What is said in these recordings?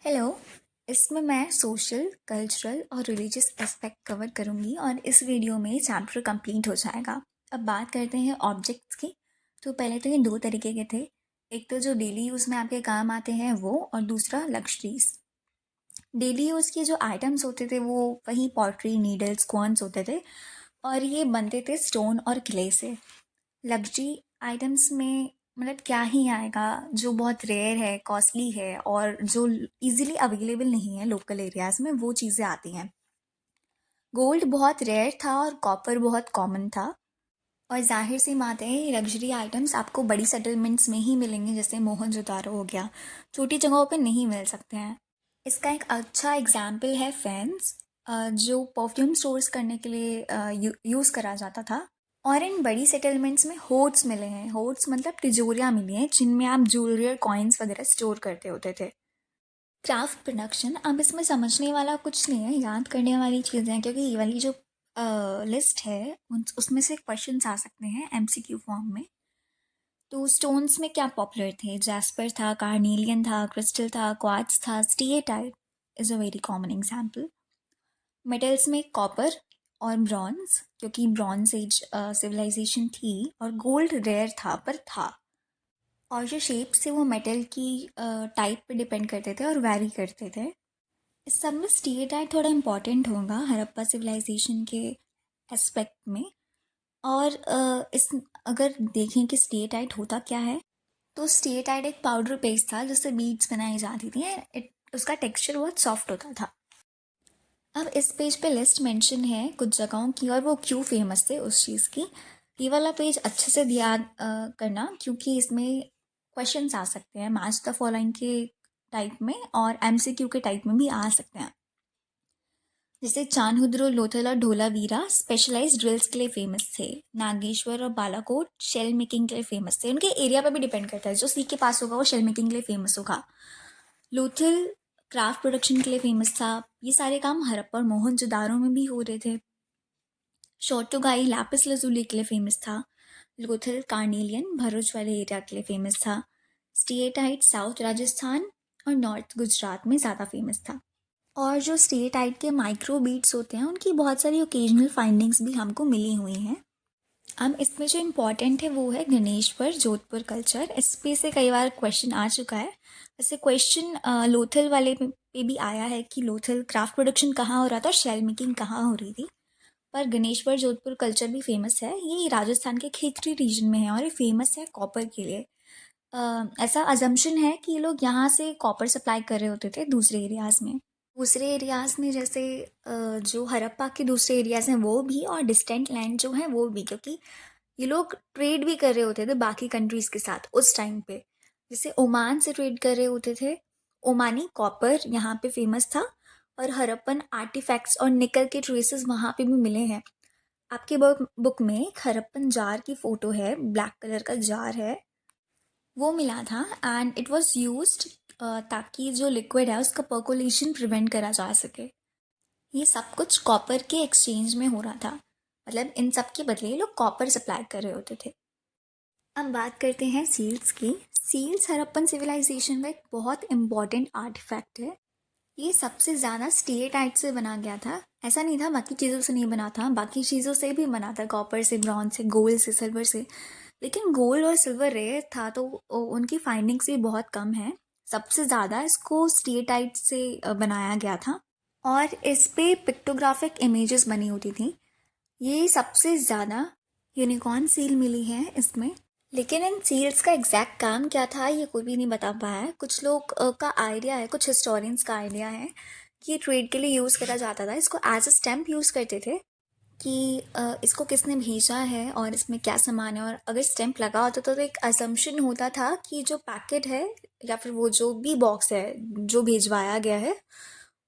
Hello. इसमें मैं social, cultural और रिलीजियस एस्पेक्ट कवर करूँगी और इस वीडियो में चैप्टर कंप्लीट हो जाएगा। अब बात करते हैं ऑब्जेक्ट्स की। तो पहले तो ये दो तरीके के थे। एक तो जो डेली यूज़ में आपके काम आते हैं वो, और दूसरा लग्जरीज। डेली यूज़ के जो आइटम्स होते थे वो वही पॉटरी, नीडल्स, कॉर्न्स होते थे, और ये बनते थे स्टोन और क्ले से। लग्जरी आइटम्स में मतलब क्या ही आएगा, जो बहुत रेयर है, कॉस्टली है और जो इजीली अवेलेबल नहीं है लोकल एरियाज में, वो चीज़ें आती हैं। गोल्ड बहुत रेयर था और कॉपर बहुत कॉमन था। और जाहिर सी बात है, लग्जरी आइटम्स आपको बड़ी सेटलमेंट्स में ही मिलेंगे, जैसे मोहनजोदारो हो गया। छोटी जगहों पे नहीं मिल सकते हैं। इसका एक अच्छा एग्जाम्पल है फैंस, जो परफ्यूम स्टोर्स करने के लिए यूज़ करा जाता था। और इन बड़ी सेटलमेंट्स में होर्ड्स मिले हैं। होर्ड्स मतलब तिजोरियाँ मिली हैं जिनमें आप ज्वेलरी और कॉइन्स वगैरह स्टोर करते होते थे। क्राफ्ट प्रोडक्शन, अब इसमें समझने वाला कुछ नहीं है, याद करने वाली चीज़ें हैं, क्योंकि ये वाली जो लिस्ट है उसमें से क्वेश्चन आ सकते हैं एमसीक्यू फॉर्म में। तो स्टोन्स में क्या पॉपुलर थे? जैस्पर था, कार्नेलियन था, क्रिस्टल था, क्वार्ट्ज था, steatite is a very common example. Metals में कॉपर और ब्रॉन्ज, क्योंकि ब्रॉन्ज एज सिविलाइजेशन थी, और गोल्ड रेयर था पर था। और जो शेप्स थे वो मेटल की टाइप पे डिपेंड करते थे और वैरी करते थे। इस सब में स्टीएटाइट थोड़ा इम्पॉर्टेंट होगा हड़प्पा सिविलाइजेशन के एस्पेक्ट में। और इस अगर देखें कि स्टीएटाइट होता क्या है, तो स्टीएटाइट एक पाउडर पेस्ट था जिससे बीड्स बनाई जाती थी। उसका टेक्सचर बहुत सॉफ्ट होता था। अब इस पेज पे लिस्ट मेंशन है कुछ जगहों की, और वो क्यों फेमस थे उस चीज़ की। ये वाला पेज अच्छे से ध्यान करना, क्योंकि इसमें क्वेश्चंस आ सकते हैं मैच द फॉलोइंग के टाइप में, और एमसीक्यू के टाइप में भी आ सकते हैं। जैसे चानहुद्रो, लोथल और ढोलावीरा स्पेशलाइज्ड ड्रिल्स के लिए फेमस थे। नागेश्वर और बालाकोट शेल मेकिंग के लिए फेमस थे। उनके एरिया पर भी डिपेंड करता है, जो सी के पास होगा वो शेल मेकिंग के लिए फेमस होगा। लोथल क्राफ्ट प्रोडक्शन के लिए फेमस था। ये सारे काम हड़प्पा और मोहनजोदारो में भी हो रहे थे। शोटोगाई लैपिस लजुली के लिए फेमस था। लोथल कार्नेलियन भरूच वाले एरिया के लिए फेमस था। स्टीएटाइट साउथ राजस्थान और नॉर्थ गुजरात में ज़्यादा फेमस था। और जो स्टीएटाइट के माइक्रो बीट्स होते हैं उनकी बहुत सारी ओकेजनल फाइंडिंग्स भी हमको मिली हुई हैं। अब इसमें जो इम्पोर्टेंट है वो है गणेशपुर जोधपुर कल्चर। इस पे से कई बार क्वेश्चन आ चुका है। वैसे क्वेश्चन लोथल वाले पे भी आया है कि लोथल क्राफ्ट प्रोडक्शन कहाँ हो रहा था और शेल मेकिंग कहाँ हो रही थी। पर गणेशपुर जोधपुर कल्चर भी फेमस है। ये राजस्थान के खेतरी रीजन में है और ये फेमस है कॉपर के लिए। ऐसा अजम्पशन है कि ये लोग यहाँ से कॉपर सप्लाई कर रहे होते थे दूसरे एरियाज में। दूसरे एरियाज़ में जैसे जो हड़प्पा के दूसरे एरियाज़ हैं वो भी, और डिस्टेंट लैंड जो हैं वो भी, क्योंकि ये लोग ट्रेड भी कर रहे होते थे बाकी कंट्रीज़ के साथ उस टाइम पे। जैसे ओमान से ट्रेड कर रहे होते थे। ओमानी कॉपर यहाँ पे फेमस था, और हड़प्पन आर्टिफैक्ट्स और निकल के ट्रेसेस वहाँ पे भी मिले हैं। आपके बुक में एक हड़प्पन जार की फ़ोटो है, ब्लैक कलर का जार है, वो मिला था। एंड इट वाज यूज्ड ताकि जो लिक्विड है उसका पर्कोलेशन प्रिवेंट करा जा सके। ये सब कुछ कॉपर के एक्सचेंज में हो रहा था, मतलब इन सब के बदले ये लोग कॉपर सप्लाई कर रहे होते थे। अब बात करते हैं सील्स की। सील्स हड़प्पन सिविलाइजेशन का एक बहुत इम्पॉर्टेंट आर्टिफैक्ट है। ये सबसे ज़्यादा स्टीएटाइट से बना गया था। ऐसा नहीं था बाकी चीज़ों से नहीं बना था, बाकी चीज़ों से भी बना था, कॉपर से, ब्रॉन्ज से, गोल्ड से, सिल्वर से। लेकिन गोल्ड और सिल्वर रेयर था तो उनकी फाइंडिंग्स भी बहुत कम है। सबसे ज़्यादा इसको स्टीएटाइट से बनाया गया था, और इस पे पिक्टोग्राफिक इमेजेस बनी होती थी। ये सबसे ज़्यादा यूनिकॉर्न सील मिली है इसमें। लेकिन इन सील्स का एग्जैक्ट काम क्या था ये कोई भी नहीं बता पाया है। कुछ लोग का आइडिया है, कुछ हिस्टोरियंस का आइडिया है कि ट्रेड के लिए यूज़ करा जाता था। इसको एज अ स्टैम्प यूज़ करते थे कि इसको किसने भेजा है और इसमें क्या सामान है। और अगर स्टैम्प लगा होता तो एक असम्पशन होता था कि जो पैकेट है या फिर वो जो भी बॉक्स है जो भिजवाया गया है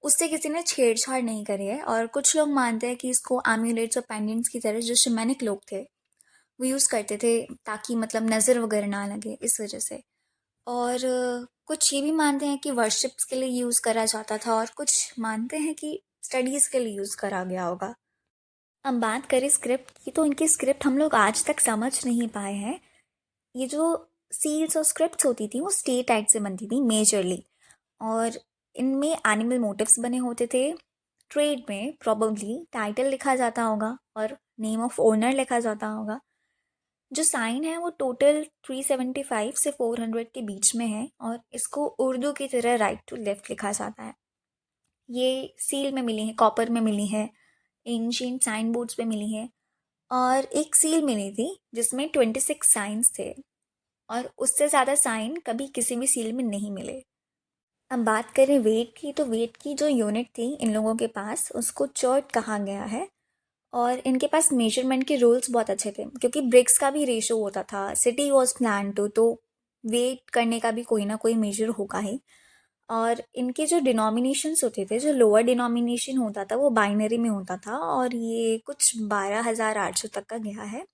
उससे किसी ने छेड़छाड़ नहीं करी है। और कुछ लोग मानते हैं कि इसको एम्यूलेट्स और पेंडेंट्स की तरह जो शमैनिक लोग थे वो यूज़ करते थे, ताकि मतलब नज़र वगैरह ना लगे इस वजह से। और कुछ ये भी मानते हैं कि वर्शिप्स के लिए यूज़ करा जाता था, और कुछ मानते हैं कि स्टडीज़ के लिए यूज़ करा गया होगा। अब बात करें स्क्रिप्ट की, तो इनकी स्क्रिप्ट हम लोग आज तक समझ नहीं पाए हैं। ये जो सील्स और स्क्रिप्ट्स होती थी वो स्टेटाइट से बनती थी मेजरली, और इनमें एनिमल मोटिव्स बने होते थे। ट्रेड में प्रॉबेबली टाइटल लिखा जाता होगा और नेम ऑफ ओनर लिखा जाता होगा। जो साइन है वो टोटल 375 से 400 के बीच में है और इसको उर्दू की तरह राइट टू लेफ्ट लिखा जाता है। ये सील में मिली है, कॉपर में मिली है, एंशिएंट साइन बोर्ड्स पे मिली है और एक सील मिली थी जिसमें 26 साइंस थे और उससे ज़्यादा साइन कभी किसी भी सील में नहीं मिले। अब बात करें वेट की, तो वेट की जो यूनिट थी इन लोगों के पास उसको चर्ट कहा गया है और इनके पास मेजरमेंट के रूल्स बहुत अच्छे थे क्योंकि ब्रिक्स का भी रेशो होता था, सिटी वॉज प्लान टू, तो वेट करने का भी कोई ना कोई मेजर होगा ही। और इनके जो डिनोमिनेशंस होते थे, जो लोअर डिनोमिनेशन होता था वो बाइनरी में होता था और ये कुछ 12,800 तक का गया है।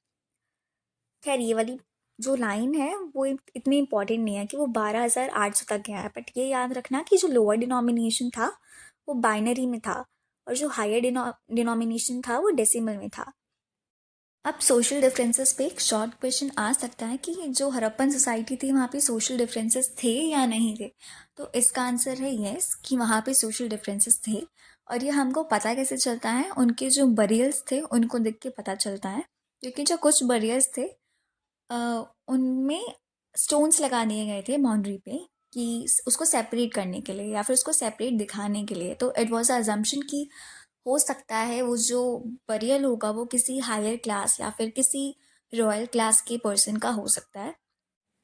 खैर ये वाली जो लाइन है वो इतनी इंपॉर्टेंट नहीं है कि वो 12,800 तक गया है, बट ये याद रखना कि जो लोअर डिनोमिनेशन था वो बाइनरी में था और जो हायर डिनोमिनेशन था वो डेसिमल में था। अब सोशल डिफरेंसेस पे एक शॉर्ट क्वेश्चन आ सकता है कि जो हड़प्पन सोसाइटी थी वहाँ पे सोशल डिफरेंसेस थे या नहीं थे। तो इसका आंसर है यस, कि वहाँ पे सोशल डिफरेंसेस थे। और ये हमको पता कैसे चलता है, उनके जो बरियल्स थे उनको देख के पता चलता है। क्योंकि जो कुछ बरियल्स थे उनमें स्टोन्स लगा दिए गए थे बाउंड्री पे कि उसको सेपरेट करने के लिए या फिर उसको सेपरेट दिखाने के लिए। तो इट वॉज अजम्पशन कि हो सकता है वो जो बरियल होगा वो किसी हायर क्लास या फिर किसी रॉयल क्लास के पर्सन का हो सकता है।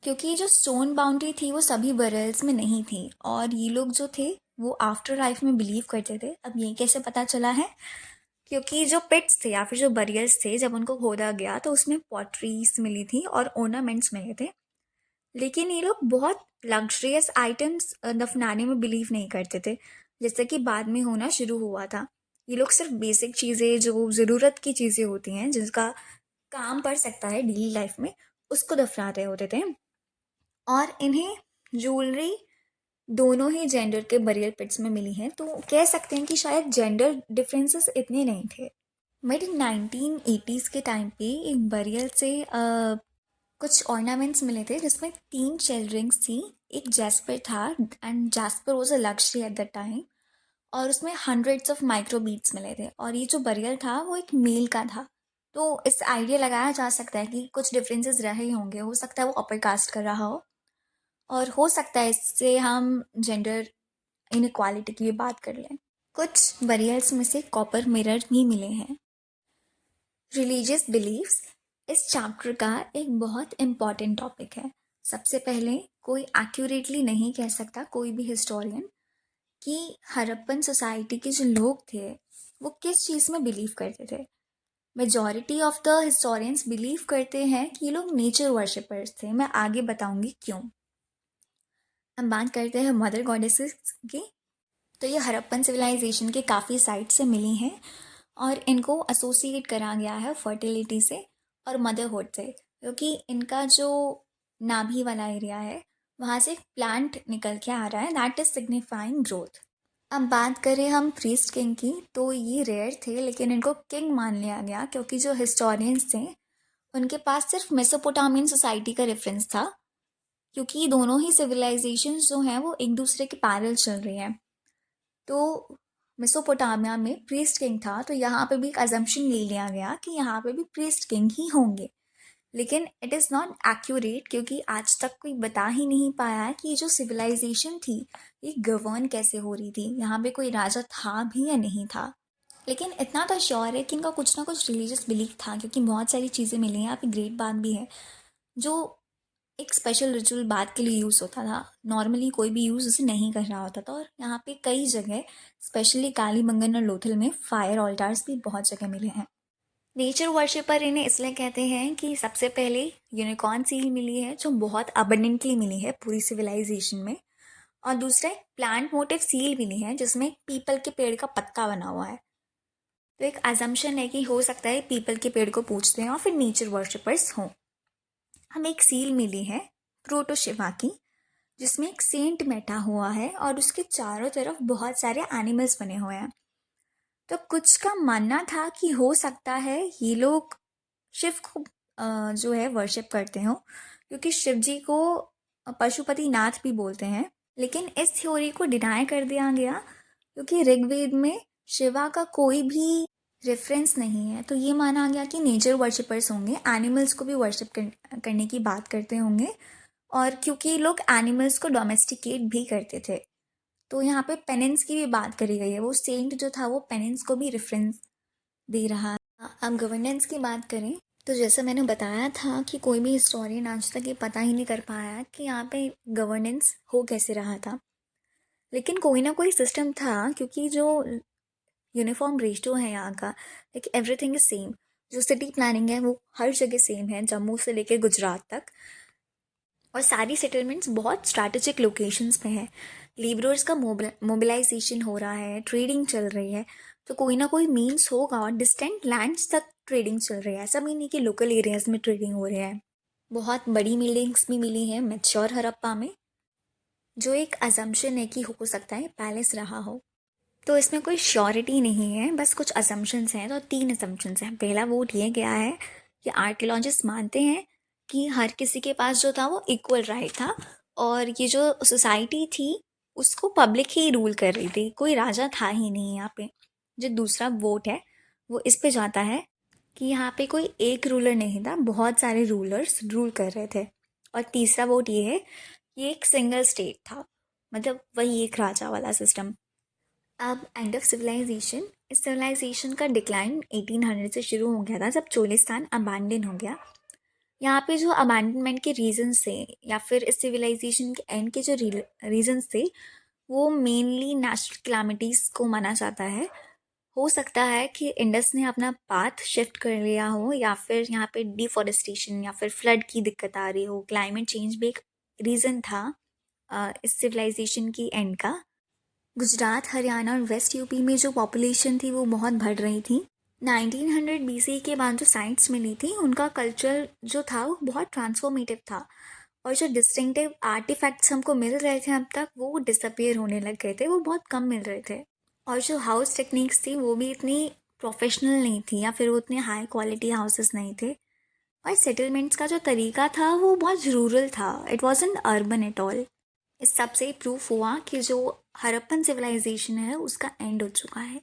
क्योंकि जो स्टोन बाउंड्री थी वो सभी बरियल्स में नहीं थी और ये लोग जो थे वो आफ्टर लाइफ में बिलीव करते थे। अब ये कैसे पता चला है, क्योंकि जो पिट्स थे या फिर जो बरियल्स थे जब उनको खोदा गया तो उसमें पॉटरीज मिली थी और ऑर्नामेंट्स मिले थे। लेकिन ये लोग बहुत लग्जरियस आइटम्स दफनाने में बिलीव नहीं करते थे, जैसे कि बाद में होना शुरू हुआ था। ये लोग सिर्फ बेसिक चीज़ें, जो ज़रूरत की चीज़ें होती हैं जिसका काम पड़ सकता है डेली लाइफ में, उसको दफनाते होते थे। और इन्हें ज्वेलरी दोनों ही जेंडर के बरियल पिट्स में मिली है, तो कह सकते हैं कि शायद जेंडर डिफरेंसेस इतने नहीं थे। मिड 1980s के टाइम पे एक बरियल से कुछ ऑर्नामेंट्स मिले थे जिसमें 3 शेल रिंग्स थी। एक जैस्पर था and jasper was a luxury at the time और उसमें हंड्रेड्स ऑफ माइक्रो बीट्स मिले थे और ये जो बरियल था वो एक मेल का था। तो इस आइडिया लगाया जा सकता है कि कुछ डिफरेंसेस रहे होंगे, हो सकता है वो अपर कास्ट कर रहा हो और हो सकता है इससे हम जेंडर इनइक्वालिटी की भी बात कर लें। कुछ बरियल्स में से कॉपर मिरर भी मिले हैं। रिलीजियस बिलीफ्स इस चैप्टर का एक बहुत इम्पॉर्टेंट टॉपिक है। सबसे पहले कोई एक्यूरेटली नहीं कह सकता, कोई भी हिस्टोरियन, कि हड़प्पन सोसाइटी के जो लोग थे वो किस चीज़ में बिलीव करते थे। Majority of the historians believe करते हैं कि ये लोग नेचर वर्शिपर्स थे। मैं आगे बताऊंगी क्यों। हम बात करते हैं मदर गॉडेसेस की। तो ये हड़प्पन सिविलाइजेशन के काफ़ी साइट से मिली हैं और इनको एसोसिएट करा गया है फर्टिलिटी से और मदरहुड से, क्योंकि इनका जो नाभि वाला एरिया है वहाँ से एक प्लांट निकल के आ रहा है, दैट इज सिग्निफाइंग ग्रोथ। अब बात करें हम प्रीस्ट किंग की, तो ये रेयर थे लेकिन इनको किंग मान लिया गया क्योंकि जो हिस्टोरियंस थे उनके पास सिर्फ मेसोपोटामियन सोसाइटी का रेफरेंस था, क्योंकि दोनों ही सिविलाइजेशंस जो हैं वो एक दूसरे के पैरेलल चल रही हैं। तो मेसोपोटामिया में प्रीस्ट किंग था तो यहाँ पे भी एक अजम्पशन ले लिया गया कि यहाँ पे भी प्रीस्ट किंग ही होंगे, लेकिन इट इज़ नॉट एक्यूरेट क्योंकि आज तक कोई बता ही नहीं पाया है कि ये जो सिविलाइजेशन थी ये गवर्न कैसे हो रही थी, यहाँ पे कोई राजा था भी या नहीं था। लेकिन इतना तो श्योर है कि इनका कुछ ना कुछ रिलीजियस बिलीफ था, क्योंकि बहुत सारी चीज़ें मिली हैं। यहाँ पे ग्रेट बात भी है जो एक स्पेशल रिचुअल बात के लिए यूज़ होता था, नॉर्मली कोई भी यूज़ उसे नहीं कर रहा होता था। और यहाँ पे कई जगह स्पेशली कालीबंगन और लोथल में फायर ऑल्टार्स भी बहुत जगह मिले हैं। नेचर वर्शिपर इन्हें इसलिए कहते हैं कि सबसे पहले यूनिकॉर्न सील मिली है जो बहुत अबंडेंटली मिली है पूरी सिविलाइजेशन में, और दूसरा एक प्लांट मोटिव सील मिली है जिसमें पीपल के पेड़ का पत्ता बना हुआ है। तो एक अजम्पशन है कि हो सकता है पीपल के पेड़ को पूजते हैं और फिर नेचर वर्शिपर्स हों। हमें एक सील मिली है प्रोटो शिवा की जिसमें एक सेंट बैठा हुआ है और उसके चारों तरफ बहुत सारे एनिमल्स बने हुए हैं। तो कुछ का मानना था कि हो सकता है ये लोग शिव को जो है वर्शिप करते हो, क्योंकि शिव जी को पशुपति नाथ भी बोलते हैं। लेकिन इस थ्योरी को डिनाई कर दिया गया क्योंकि ऋग्वेद में शिवा का कोई भी रेफरेंस नहीं है। तो ये माना गया कि नेचर वर्शिपर्स होंगे, एनिमल्स को भी वर्शिप करने की बात करते होंगे, और क्योंकि लोग एनिमल्स को डोमेस्टिकेट भी करते थे। तो यहाँ पे पेनेंस की भी बात करी गई है, वो सेंट जो था वो पेनेंस को भी रेफरेंस दे रहा है। अब गवर्नेंस की बात करें तो जैसे मैंने बताया था कि कोई भी हिस्टोरियन आज तक ये पता ही नहीं कर पाया कि यहाँ पे गवर्नेंस हो कैसे रहा था, लेकिन कोई ना कोई सिस्टम था क्योंकि जो यूनिफॉर्म रेशियो है यहाँ का, लाइक एवरीथिंग इज सेम। जो सिटी प्लानिंग है वो हर जगह सेम है, जम्मू से लेकर गुजरात तक, और सारी सेटलमेंट्स बहुत स्ट्रैटेजिक लोकेशंस पे हैं। लेबरर्स का मोबिलाइजेशन हो रहा है, ट्रेडिंग चल रही है, तो कोई ना कोई मीन्स होगा, और डिस्टेंट लैंड्स तक ट्रेडिंग चल रही है। ऐसा भी नहीं कि लोकल एरियाज में ट्रेडिंग हो रहा है। बहुत बड़ी बिल्डिंग्स भी मिली हैं मैच्योर हड़प्पा में, जो एक अजम्पशन है कि हो सकता है पैलेस रहा हो। तो इसमें कोई श्योरिटी नहीं है, बस कुछ असम्पशंस हैं। तो 3 असम्पशंस हैं। पहला वोट ये गया है कि आर्कियोलॉजिस्ट मानते हैं कि हर किसी के पास जो था वो इक्वल राइट था, और ये जो सोसाइटी थी उसको पब्लिक ही रूल कर रही थी, कोई राजा था ही नहीं यहाँ पे। जो दूसरा वोट है वो इस पे जाता है कि यहाँ पे कोई एक रूलर नहीं था, बहुत सारे रूलर्स रूल कर रहे थे। और तीसरा वोट ये है कि एक सिंगल स्टेट था, मतलब वही एक राजा वाला सिस्टम। अब एंड ऑफ सिविलाइजेशन, इस सिविलाइजेशन का डिक्लाइन 1800 से शुरू हो गया था, जब चोलिस्तान अबैंडन हो गया। यहाँ पे जो अबैंडनमेंट के रीजंस थे, या फिर इस सिविलाइजेशन के एंड के जो रीजंस थे, वो मेनली नेचुरल क्लैमिटीज़ को माना जाता है। हो सकता है कि इंडस ने अपना पाथ शिफ्ट कर लिया हो, या फिर यहाँ पे डिफॉरेस्टेशन या फिर फ्लड की दिक्कत आ रही हो। क्लाइमेट चेंज भी एक रीज़न था इस सिविलाइजेशन की एंड का। गुजरात, हरियाणा और वेस्ट यूपी में जो पॉपुलेशन थी वो बहुत बढ़ रही थी। 1900 बीसी के बाद जो साइट्स मिली थी उनका कल्चर जो था वो बहुत ट्रांसफॉर्मेटिव था, और जो डिस्टिंक्टिव आर्टिफैक्ट्स हमको मिल रहे थे अब तक वो डिसअपियर होने लग गए थे, वो बहुत कम मिल रहे थे। और जो हाउस टेक्निक्स थी वो भी इतनी प्रोफेशनल नहीं थी, या फिर वो उतने हाई क्वालिटी हाउसेस नहीं थे। और सेटलमेंट्स का जो तरीका था वो बहुत रूरल था, it wasn't urban at all. इस सब से प्रूफ हुआ कि जो हड़प्पन सिविलाइजेशन है उसका एंड हो चुका है।